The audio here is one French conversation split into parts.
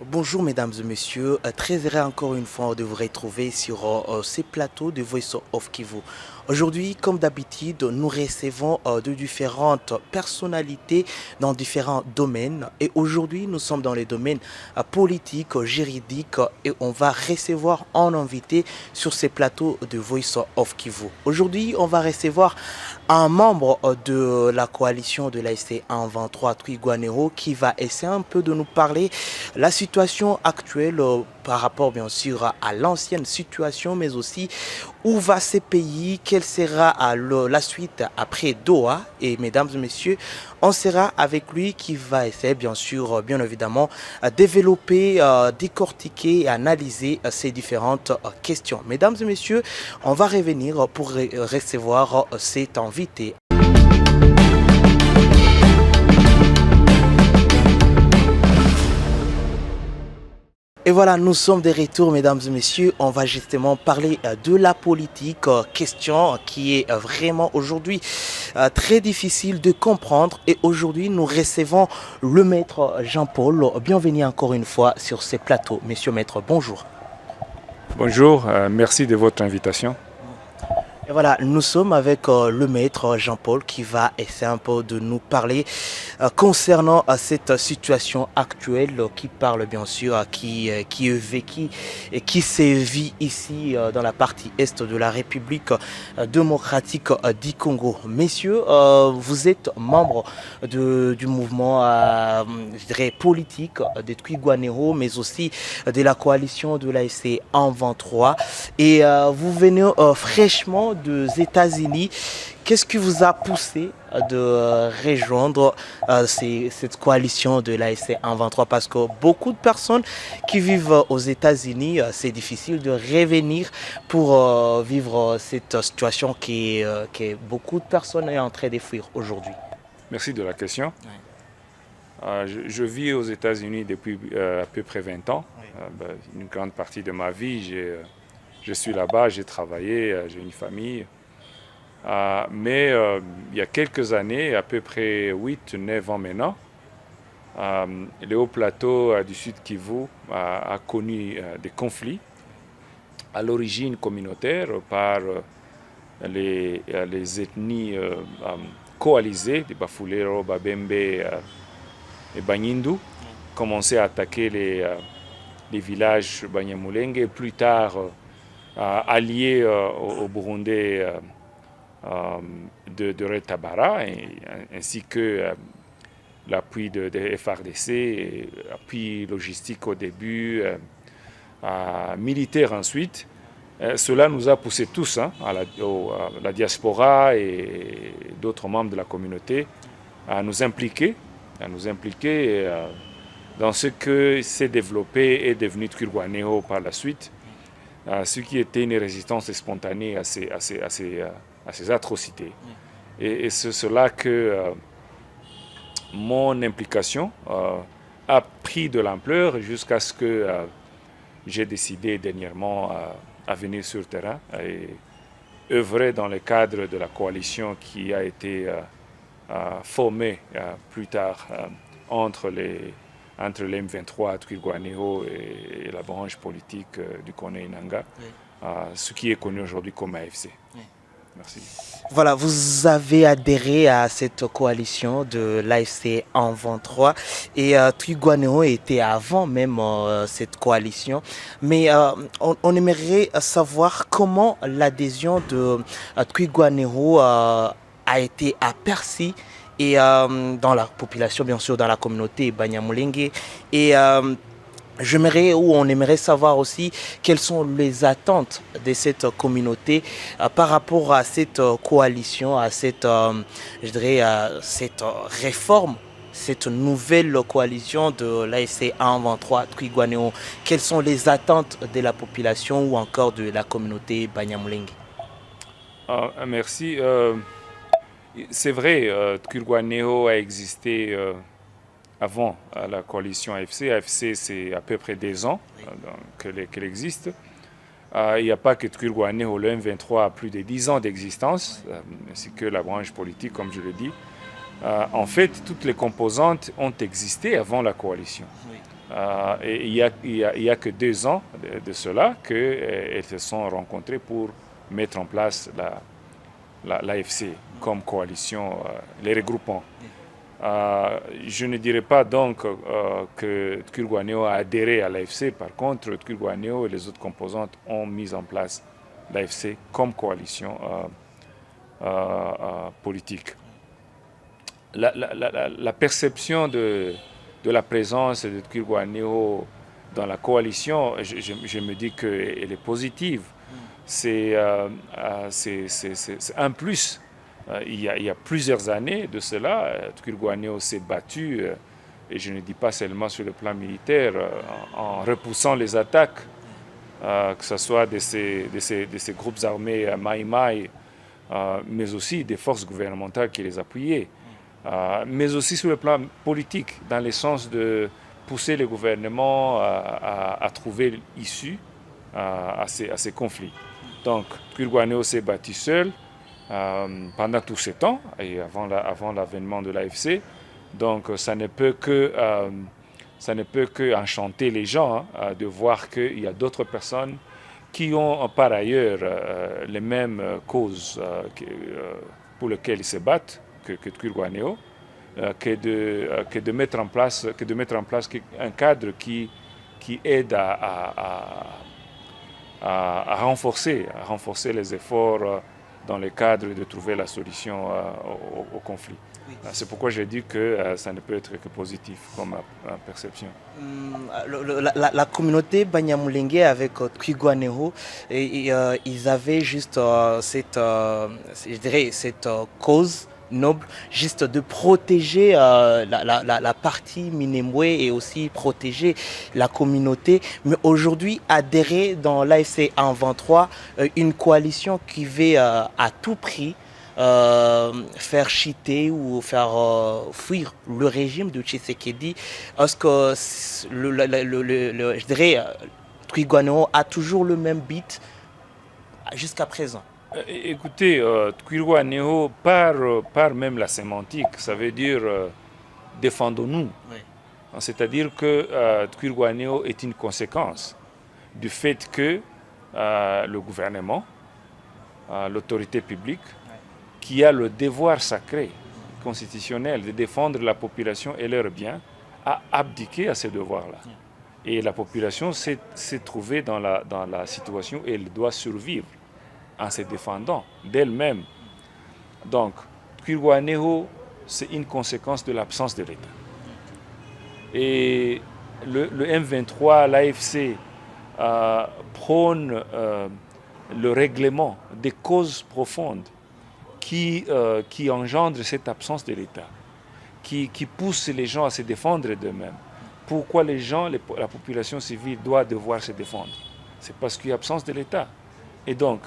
Bonjour mesdames et messieurs, très heureux encore une fois de vous retrouver sur ces plateaux de Voice of Kivu. Aujourd'hui, comme d'habitude, nous recevons de différentes personnalités dans différents domaines et aujourd'hui nous sommes dans les domaines politiques, juridiques et on va recevoir un invité sur ces plateaux de Voice of Kivu. Aujourd'hui, on va recevoir un membre de la coalition de l'ASC 123 Twigwanero qui va essayer un peu de nous parler la situation actuelle par rapport bien sûr à l'ancienne situation, mais aussi où va ces pays, quelle sera la suite après Doha. Et mesdames et messieurs, on sera avec lui qui va essayer bien sûr, bien évidemment, développer, décortiquer et analyser ces différentes questions. Mesdames et messieurs, on va revenir pour recevoir cet invité. Et voilà, nous sommes de retour, mesdames et messieurs. On va justement parler de la politique, question qui est vraiment aujourd'hui très difficile de comprendre. Et aujourd'hui, nous recevons le maître Jean-Paul. Bienvenue encore une fois sur ces plateaux. Monsieur maître, bonjour. Bonjour, merci de votre invitation. Et voilà, nous sommes avec le maître Jean-Paul qui va essayer un peu de nous parler concernant cette situation actuelle qui parle bien sûr, qui est vécue et qui sévit ici dans la partie est de la République démocratique du Congo. Messieurs, vous êtes membre du mouvement je dirais, politique de Twigwanero, mais aussi de la coalition de l'ASC 123. Et vous venez fraîchement des États-Unis. Qu'est-ce qui vous a poussé de rejoindre cette coalition de l'ASC 123? Parce que beaucoup de personnes qui vivent aux États-Unis, c'est difficile de revenir pour vivre cette situation que beaucoup de personnes sont en train de fuir aujourd'hui. Merci de la question. Ouais. Je vis aux États-Unis depuis à peu près 20 ans. Oui. Une grande partie de ma vie, je suis là-bas, j'ai travaillé, j'ai une famille. Mais il y a quelques années, à peu près 8-9 ans maintenant, le haut plateau du Sud Kivu a connu des conflits à l'origine communautaire par les ethnies coalisées, des Bafulero, Babembe et Banyindu, commençaient à attaquer les villages Banyamulenge et plus tard alliés au Burundais de Red Tabara, ainsi que l'appui de FRDC, et appui logistique au début, militaire ensuite. Cela nous a poussé tous, à la diaspora et d'autres membres de la communauté, à nous impliquer dans ce que s'est développé et devenu Twirwaneho par la suite, ce qui était une résistance spontanée à ces atrocités. Et c'est cela que mon implication a pris de l'ampleur jusqu'à ce que j'ai décidé dernièrement à venir sur le terrain et œuvrer dans le cadre de la coalition qui a été formée plus tard entre les M23, Twirwaneho et la branche politique du Kone Inanga, ce qui est connu aujourd'hui comme AFC. Oui. Merci. Voilà, vous avez adhéré à cette coalition de l'AFC 123 et Twigwanero était avant même cette coalition. Mais on aimerait savoir comment l'adhésion de Twigwanero a été aperçue et dans la population, bien sûr, dans la communauté Banyamulenge. Et on aimerait savoir aussi quelles sont les attentes de cette communauté par rapport à cette coalition, à cette, je dirais, cette réforme, cette nouvelle coalition de l'ASC 123 Twigwanero. Quelles sont les attentes de la population ou encore de la communauté Banyamulenge? Merci. C'est vrai, Twirwaneho a existé avant la coalition AFC. AFC, c'est à peu près 2 ans qu'elle existe. Il n'y a pas que Twirwaneho, le M23 a plus de 10 ans d'existence, ainsi que la branche politique, comme je le dis. En fait, toutes les composantes ont existé avant la coalition. Et il y a que 2 ans de cela qu'elles se sont rencontrées pour mettre en place l'AFC comme coalition, les regroupants. Je ne dirais pas donc que Twirwaneho a adhéré à l'AFC. Par contre, Twirwaneho et les autres composantes ont mis en place l'AFC comme coalition politique. La perception de la présence de Twirwaneho dans la coalition, je me dis qu'elle est positive. C'est un plus. Il y a plusieurs années de cela, Twirwaneho s'est battu, et je ne dis pas seulement sur le plan militaire, en repoussant les attaques, que ce soit de ces groupes armés Maï Maï, mais aussi des forces gouvernementales qui les appuyaient, mais aussi sur le plan politique, dans le sens de pousser le gouvernement à trouver l'issue à ces conflits. Donc, Twirwaneho s'est battu seul pendant tout ce temps, et avant l'avènement de l'AFC. Donc, ça ne peut que enchanter les gens de voir qu'il y a d'autres personnes qui ont par ailleurs les mêmes causes pour lesquelles ils se battent que Twirwaneho, que de mettre en place un cadre qui aide à renforcer les efforts dans le cadre de trouver la solution au conflit. Oui. C'est pourquoi j'ai dit que ça ne peut être que positif comme perception. La communauté Banyamulenge avec Twirwaneho, ils avaient juste cette cause noble, juste de protéger la partie Minembwe et aussi protéger la communauté. Mais aujourd'hui, adhérer dans l'AFC M23, une coalition qui veut à tout prix faire chuter ou faire fuir le régime de Tshisekedi, parce que je dirais Twirwaneho a toujours le même but jusqu'à présent. Écoutez, Twirwaneho, par même la sémantique, ça veut dire défendons-nous. Oui. C'est-à-dire que Twirwaneho est une conséquence du fait que le gouvernement, l'autorité publique, qui a le devoir sacré, constitutionnel, de défendre la population et leurs biens, a abdiqué à ce devoir-là. Et la population s'est trouvée dans la situation où elle doit survivre en se défendant d'elle-même. Donc, Twirwaneho, c'est une conséquence de l'absence de l'État. Et le M23, l'AFC, prône le règlement des causes profondes qui engendrent cette absence de l'État, qui poussent les gens à se défendre d'eux-mêmes. Pourquoi la population civile doit devoir se défendre? C'est parce qu'il y a absence de l'État. Et donc,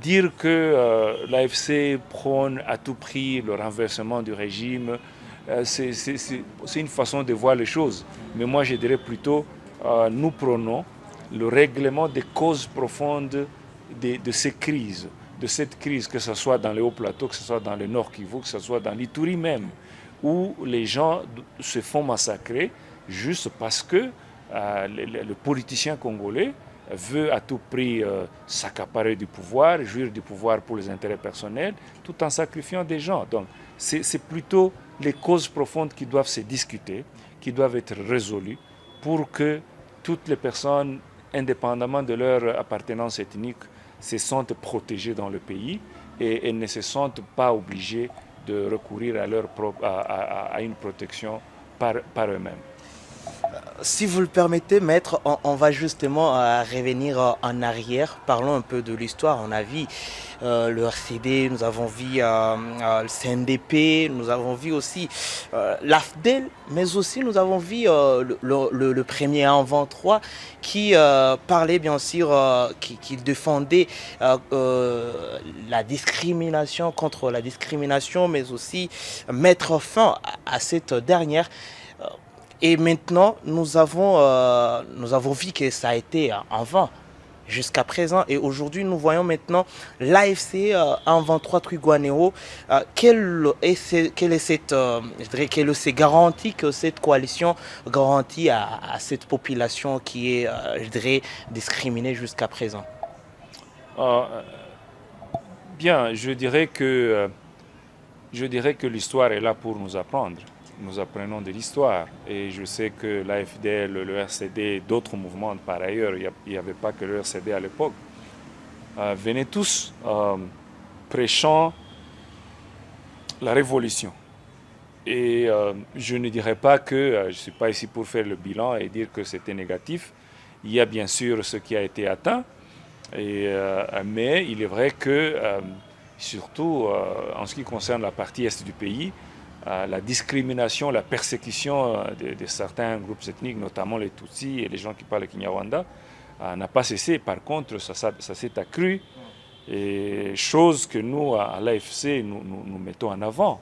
dire que l'AFC prône à tout prix le renversement du régime, c'est une façon de voir les choses. Mais moi, je dirais plutôt, nous prônons le règlement des causes profondes de ces crises, de cette crise, que ce soit dans les hauts plateaux, que ce soit dans le Nord Kivu, que ce soit dans l'Ituri même, où les gens se font massacrer juste parce que le politicien congolais veut à tout prix s'accaparer du pouvoir, jouir du pouvoir pour les intérêts personnels, tout en sacrifiant des gens. Donc, c'est plutôt les causes profondes qui doivent se discuter, qui doivent être résolues pour que toutes les personnes, indépendamment de leur appartenance ethnique, se sentent protégées dans le pays et ne se sentent pas obligées de recourir à une protection par eux-mêmes. Si vous le permettez, maître, on va justement revenir en arrière. Parlons un peu de l'histoire. On a vu le RCD, nous avons vu le CNDP, nous avons vu aussi l'AFDEL, mais aussi nous avons vu le premier M23 qui parlait bien sûr, qui défendait la discrimination, contre la discrimination, mais aussi mettre fin à cette dernière. Et maintenant, nous avons vu que ça a été en vain. jusqu'à présent. Et aujourd'hui, nous voyons maintenant l'AFC en 23 Twirwaneho. Quelle est je dirais, quelle est ces garanties que cette coalition garantit à cette population qui est, je dirais, discriminée jusqu'à présent? Euh, Bien, je dirais que l'histoire est là pour nous apprendre. Nous apprenons de l'histoire. Et je sais que l'AFDL, le RCD, d'autres mouvements par ailleurs, il n'y avait pas que le RCD à l'époque, venaient tous prêchant la révolution. Et je ne dirais pas que, je ne suis pas ici pour faire le bilan et dire que c'était négatif. Il y a bien sûr ce qui a été atteint, mais il est vrai que, surtout en ce qui concerne la partie est du pays, la discrimination, la persécution de certains groupes ethniques, notamment les Tutsis et les gens qui parlent le Kinyarwanda, n'a pas cessé. Par contre, ça s'est accru, et chose que nous, à l'AFC, nous mettons en avant.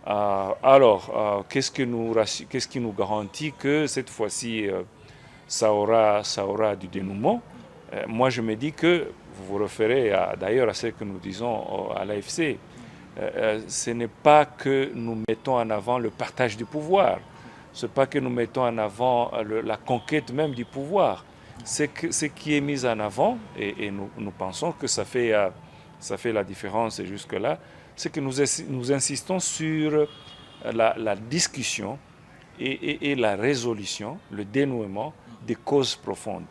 Alors, qu'est-ce qui nous garantit que cette fois-ci, ça aura du dénouement? Moi, je me dis que, vous vous référez d'ailleurs à ce que nous disons à l'AFC, ce n'est pas que nous mettons en avant le partage du pouvoir, ce n'est pas que nous mettons en avant la conquête même du pouvoir. Ce qui est mis en avant, et nous pensons que ça fait la différence jusque-là, c'est que nous insistons sur la discussion et la résolution, le dénouement des causes profondes.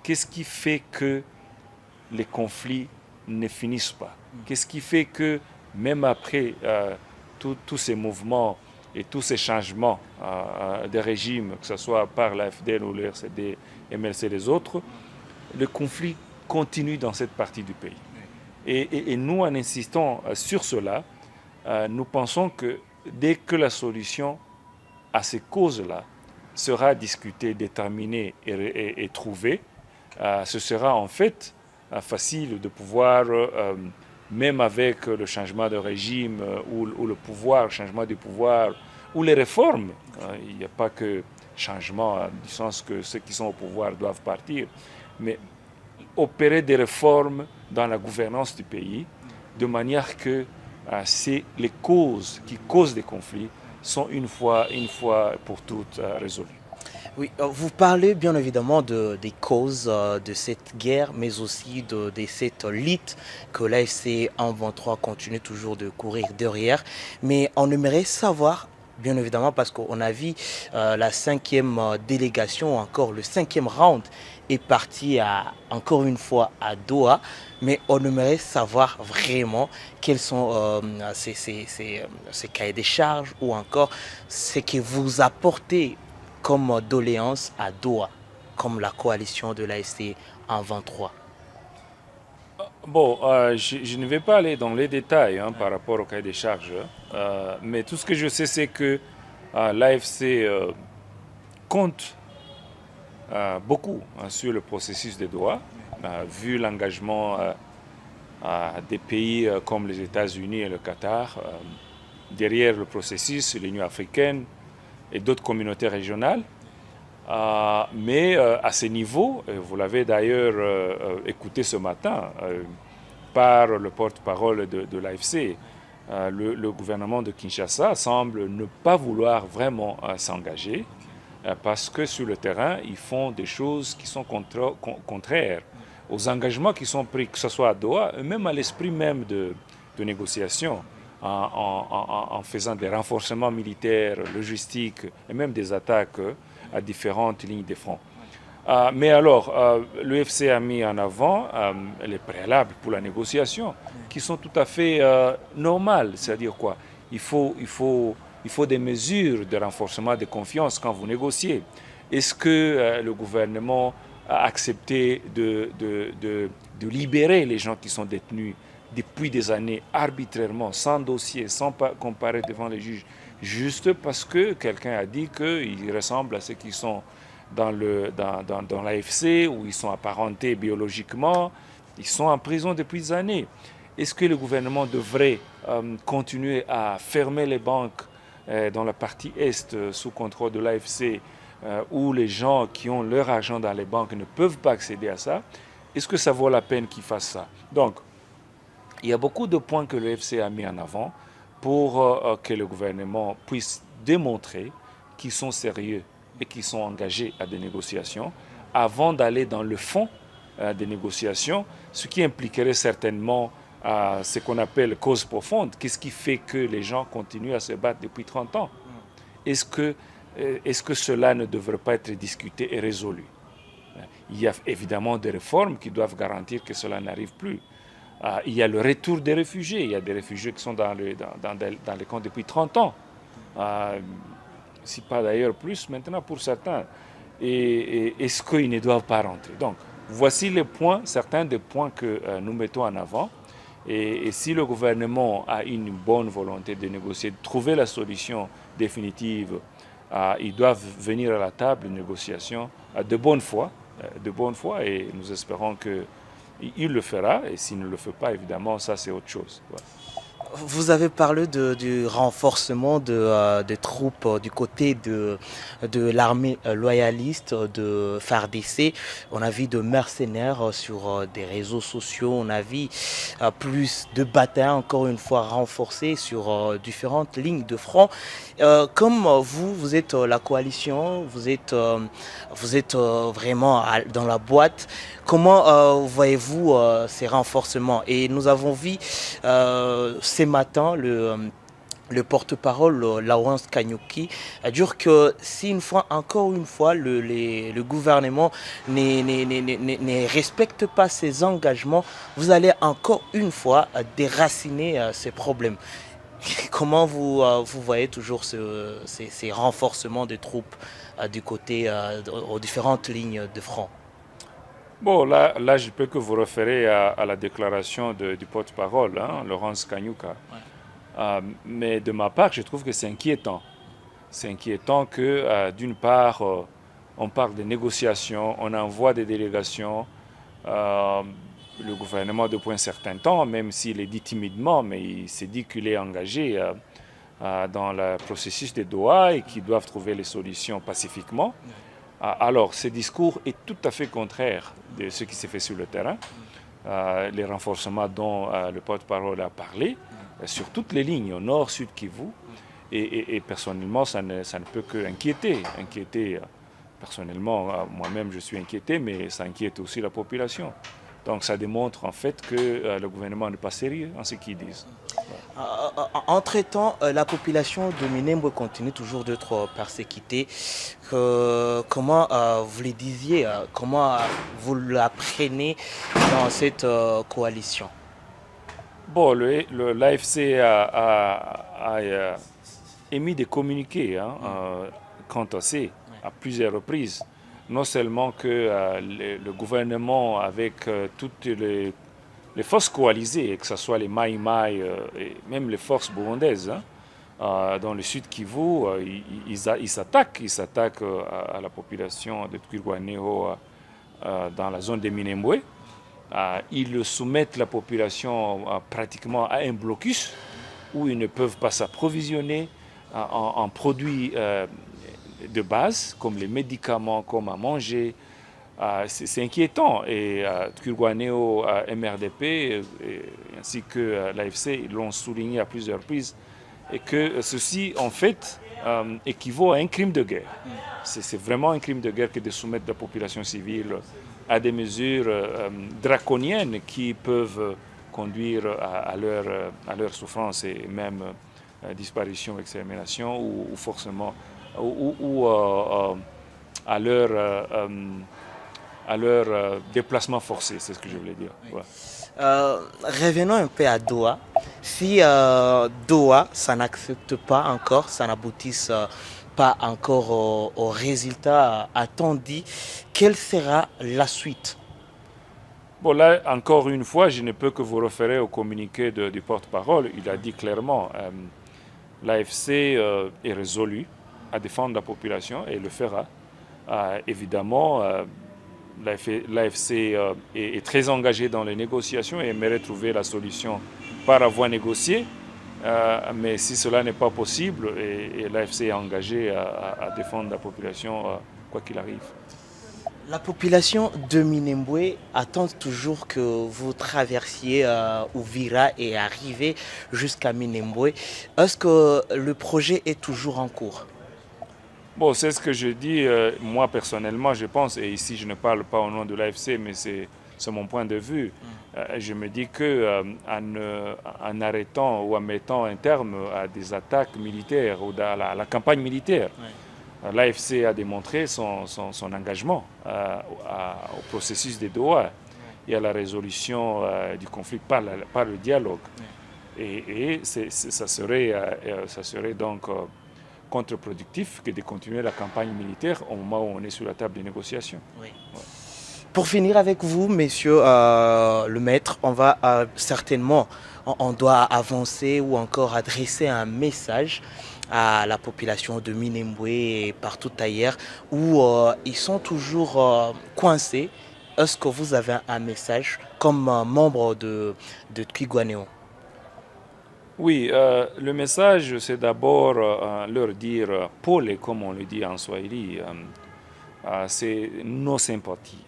Qu'est-ce qui fait que les conflits ne finissent pas? Qu'est-ce qui fait que même après tous ces mouvements et tous ces changements de régime, que ce soit par la FDL ou le RCD, MLC et les autres, le conflit continue dans cette partie du pays. Et nous, en insistant sur cela, nous pensons que dès que la solution à ces causes-là sera discutée, déterminée et trouvée, ce sera en fait facile de pouvoir, même avec le changement de régime ou le changement du pouvoir, ou les réformes, il n'y a pas que changement du sens que ceux qui sont au pouvoir doivent partir, mais opérer des réformes dans la gouvernance du pays, de manière que les causes qui causent des conflits sont une fois pour toutes résolues. Oui, vous parlez bien évidemment des causes de cette guerre, mais aussi de cette lutte que l'AFC en 23 continue toujours de courir derrière. Mais on aimerait savoir, bien évidemment, parce qu'on a vu la 5e délégation, encore le 5e round est parti encore une fois à Doha, mais on aimerait savoir vraiment quels sont ces cahiers des charges ou encore ce que vous apportez comme doléance à Doha, comme la coalition de l'AFC en 23. Bon, je ne vais pas aller dans les détails par rapport au cahier des charges, mais tout ce que je sais, c'est que l'AFC compte beaucoup sur le processus de Doha, vu l'engagement des pays comme les États-Unis et le Qatar. Derrière le processus, l'Union africaine et d'autres communautés régionales. Mais à ce niveau, vous l'avez d'ailleurs écouté ce matin par le porte-parole de l'AFC, le gouvernement de Kinshasa semble ne pas vouloir vraiment s'engager parce que sur le terrain, ils font des choses qui sont contraires aux engagements qui sont pris, que ce soit à Doha, même à l'esprit même de négociation, en faisant des renforcements militaires, logistiques et même des attaques à différentes lignes de front. Mais alors, l'UFC a mis en avant les préalables pour la négociation, qui sont tout à fait normales. C'est-à-dire quoi? Il faut des mesures de renforcement de confiance quand vous négociez. Est-ce que le gouvernement a accepté de libérer les gens qui sont détenus depuis des années arbitrairement, sans dossier, sans comparaître devant les juges, juste parce que quelqu'un a dit qu'ils ressemblent à ceux qui sont dans l'AFC, où ils sont apparentés biologiquement, ils sont en prison depuis des années. Est-ce que le gouvernement devrait continuer à fermer les banques dans la partie Est sous contrôle de l'AFC, où les gens qui ont leur argent dans les banques ne peuvent pas accéder à ça? est-ce que ça vaut la peine qu'ils fassent ça? Donc, il y a beaucoup de points que le FC a mis en avant pour que le gouvernement puisse démontrer qu'ils sont sérieux et qu'ils sont engagés à des négociations avant d'aller dans le fond des négociations, ce qui impliquerait certainement ce qu'on appelle cause profonde. Qu'est-ce qui fait que les gens continuent à se battre depuis 30 ans? Est-ce que cela ne devrait pas être discuté et résolu? Il y a évidemment des réformes qui doivent garantir que cela n'arrive plus. Il y a le retour des réfugiés. Il y a des réfugiés qui sont dans les camps depuis 30 ans. Si pas d'ailleurs plus maintenant pour certains. Et est-ce qu'ils ne doivent pas rentrer? Donc, voici les points, certains des points que nous mettons en avant. Et si le gouvernement a une bonne volonté de négocier, de trouver la solution définitive, ils doivent venir à la table de négociation de bonne foi, et nous espérons qu'il le fera. Et s'il ne le fait pas, évidemment, ça c'est autre chose. Ouais. Vous avez parlé du renforcement des troupes du côté de l'armée loyaliste de FARDC. On a vu de mercenaires sur des réseaux sociaux. On a vu plus de batailles, encore une fois, renforcées sur différentes lignes de front. Comme vous êtes la coalition, vous êtes vraiment dans la boîte. Comment voyez-vous ces renforcements? Et nous avons vu ce matin le porte-parole Lawrence Kanyuki a dit que si encore une fois le gouvernement ne respecte pas ses engagements, vous allez encore une fois déraciner ces problèmes. Comment vous voyez toujours ces renforcements de troupes du côté aux différentes lignes de front? Bon, là, je peux que vous référer à la déclaration du porte-parole, Laurence Kanyuka. Ouais. Mais de ma part, je trouve que c'est inquiétant. C'est inquiétant que, d'une part, on parle de négociations, on envoie des délégations. Le gouvernement, depuis un certain temps, même s'il est dit timidement, mais il s'est dit qu'il est engagé dans le processus de Doha et qu'ils doivent trouver les solutions pacifiquement. Alors, ce discours est tout à fait contraire de ce qui s'est fait sur le terrain. Les renforcements dont le porte-parole a parlé, sur toutes les lignes, au nord, sud, Kivu. Et personnellement, ça ne peut qu'inquiéter. Personnellement, moi-même, je suis inquiété, mais ça inquiète aussi la population. Donc, ça démontre en fait que le gouvernement n'est pas sérieux en ce qu'ils disent. Entre-temps, la population de Minembwe continue toujours d'être persécutée. Comment vous le disiez, comment vous la prenez dans cette coalition? Bon, l'AFC a émis des communiqués quant à ça, à plusieurs reprises. Non seulement que le gouvernement, avec toutes les forces coalisées, que ce soit les Mai Mai et même les forces burundaises, dans le sud Kivu, ils s'attaquent à la population de Twirwaneho dans la zone de Minembwe. Ils soumettent la population pratiquement à un blocus où ils ne peuvent pas s'approvisionner en produits de base, comme les médicaments, comme à manger. C'est inquiétant. Et Twirwaneho, MRDP, ainsi que l'AFC l'ont souligné à plusieurs reprises, et que ceci, en fait, équivaut à un crime de guerre. C'est vraiment un crime de guerre que de soumettre la population civile à des mesures draconiennes qui peuvent conduire à leur souffrance et même disparition, extermination ou forcément ou à leur déplacement forcé, c'est ce que je voulais dire. Ouais. Revenons un peu à Doha. Si Doha, ça n'accepte pas encore, ça n'aboutisse pas encore au résultat attendu, quelle sera la suite? Bon, là, encore une fois, je ne peux que vous référer au communiqué du porte-parole. Il a dit clairement l'AFC est résolu à défendre la population et le fera. Évidemment, l'AFC est très engagé dans les négociations et aimerait trouver la solution par la voie négociée. Mais si cela n'est pas possible, et l'AFC est engagé à défendre la population quoi qu'il arrive. La population de Minembwe attend toujours que vous traversiez Uvira et arrivez jusqu'à Minembwe. Est-ce que le projet est toujours en cours? Bon, c'est ce que je dis, moi personnellement, je pense, et ici je ne parle pas au nom de l'AFC, mais c'est mon point de vue. Je me dis que en arrêtant ou en mettant un terme à des attaques militaires ou à la campagne militaire, l'AFC a démontré son engagement au processus de Doha et à la résolution du conflit par le dialogue. Et ça serait donc contre-productif que de continuer la campagne militaire au moment où on est sur la table des négociations. Oui. Ouais. Pour finir avec vous, messieurs le maître, on va certainement, on doit avancer ou encore adresser un message à la population de Minembwe et partout ailleurs où ils sont toujours coincés. Est-ce que vous avez un message comme membre de Twigwaneho? Oui, le message, c'est d'abord leur dire, pole, comme on le dit en Swahili, c'est nos sympathies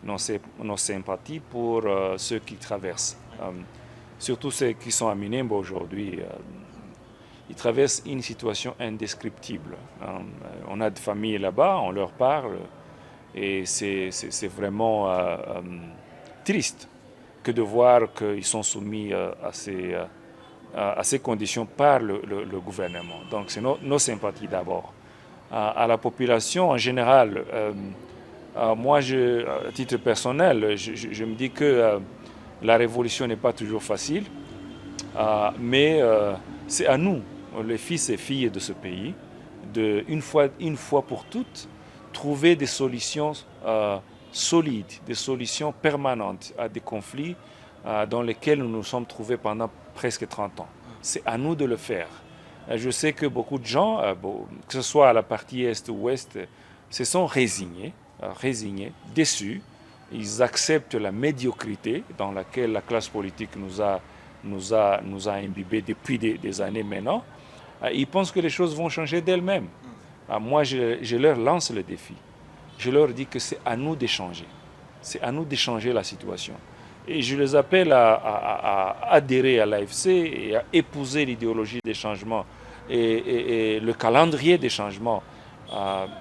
pour ceux qui traversent. Surtout ceux qui sont à Minembwe aujourd'hui. Ils traversent une situation indescriptible. On a des familles là-bas, on leur parle, et c'est vraiment triste que de voir qu'ils sont soumis à ces conditions par le gouvernement. Donc c'est nos sympathies d'abord. À la population en général, moi, à titre personnel, je me dis que la révolution n'est pas toujours facile, mais c'est à nous, les fils et filles de ce pays, une fois pour toutes, trouver des solutions solides, des solutions permanentes à des conflits dans lesquels nous nous sommes trouvés pendant presque 30 ans. C'est à nous de le faire. Je sais que beaucoup de gens, que ce soit à la partie Est ou Ouest, se sont résignés, déçus. Ils acceptent la médiocrité dans laquelle la classe politique nous a imbibés depuis des années maintenant. Ils pensent que les choses vont changer d'elles-mêmes. Moi, je leur lance le défi. Je leur dis que c'est à nous d'échanger. C'est à nous d'échanger la situation. Et je les appelle à adhérer à l'AFC et à épouser l'idéologie des changements et le calendrier des changements,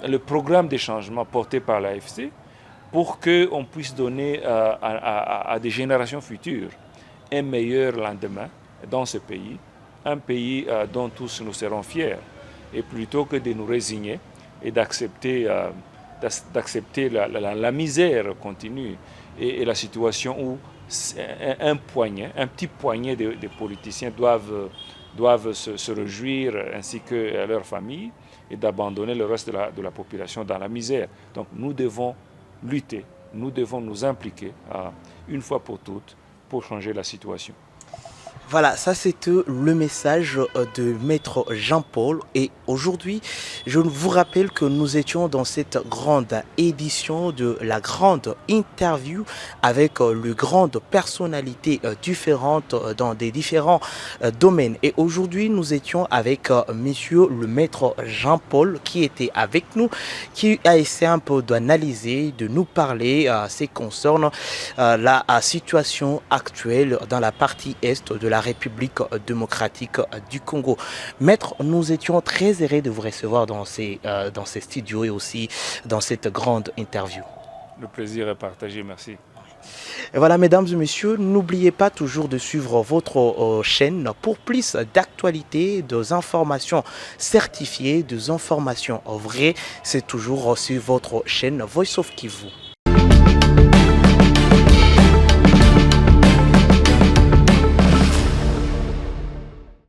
le programme des changements porté par l'AFC pour qu'on puisse donner à des générations futures un meilleur lendemain dans ce pays, un pays dont tous nous serons fiers. Et plutôt que de nous résigner et d'accepter la misère continue et la situation où un petit poignet de politiciens doivent se réjouir ainsi que leurs familles et d'abandonner le reste de la population dans la misère. Donc nous devons lutter, nous devons nous impliquer une fois pour toutes pour changer la situation. Voilà, ça c'était le message de Maître Jean-Paul. Et aujourd'hui, je vous rappelle que nous étions dans cette grande édition de la grande interview avec les grandes personnalités différentes dans des différents domaines. Et aujourd'hui, nous étions avec Monsieur le Maître Jean-Paul qui était avec nous, qui a essayé un peu d'analyser, de nous parler, ce qui concerne la situation actuelle dans la partie Est de la République démocratique du Congo. Maître, nous étions très heureux de vous recevoir dans ces studios et aussi dans cette grande interview. Le plaisir est partagé, merci. Et voilà, mesdames et messieurs, n'oubliez pas toujours de suivre votre chaîne pour plus d'actualités, des informations certifiées, des informations vraies. C'est toujours sur votre chaîne Voice of Kivu.